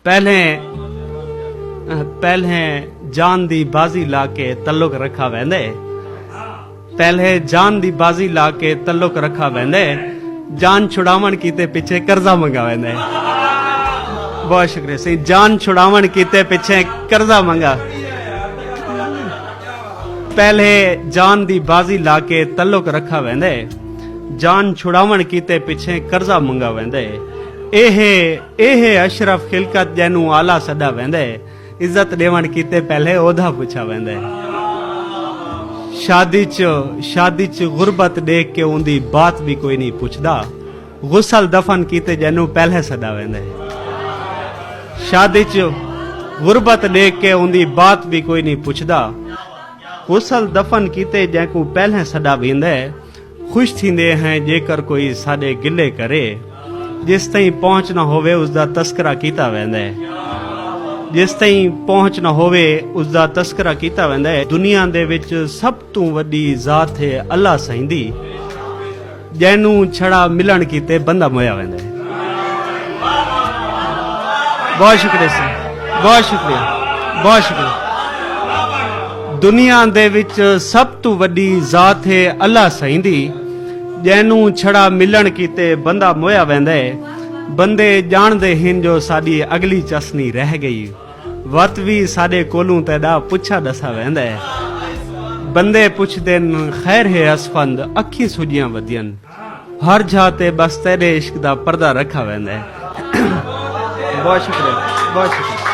पहले पहले जान दी बाजी ला के तल्लुक रखा वेंदे। पहले जान दी बाजी ला के तल्लुक रखा वेंदे, जान छुड़ावन कीते पिछे कर्जा मंगा वेंदे। बहुत शुक्रिया सी। जान छुड़ावन कीते पिछे कर्जा मंगा। पहले जान दी बाजी ला के तल्लुक रखा वेंदे, जान छुड़ावन कीते पिछे कर्जा मंगा वेंदे। एहे अशरफ खिलकत जैनू आला सदा वेंदे, इज्जत देवन कीते पहले ओधा पुछा वेंदे। शादी च गुरबत देख के उंदी बात भी कोई नहीं पुछदा, गुसल दफन कीते जैनू पहले सदा वेंदे। शादी च गुरबत देख के उंदी बात भी कोई नहीं पुछदा, गुसल दफन कीते जैकू पहले सदा वेंदे। खुश थींदे हैं जेकर कोई साडे गिले करे, जिस ताईं पहुंच न होवे उसका तस्करा कीता वेंदा है। जिस ताईं पहुंच न होवे उसका तस्करा कीता वेंदा है। दुनिया दे विच सब तू वड्डी जात है अल्लाह सहिंदी, जैनू छड़ा मिलन कीते बंदा मोया वेंदा है। बहुत शुक्रिया सर, बहुत शुक्रिया, बहुत शुक्रिया। दुनिया दे विच सब तू वड्डी जात है अल्लाह सहिंदी, जैनू छड़ा मिलन कीते बंदा मोया वेंदा है। बंदे जानदे हिन जो साडी अगली चसनी रह गई, वत भी साडे कोलू तेदा पुछा दसा वेंदा है। बंदे पुछदे खैर है असफंद, अखी सुजियां वदियन, हर जाते बस तेरे इश्क दा पर्दा रखा वेंदा है। बहुत शुक्रिया, बहुत शुक्रिया।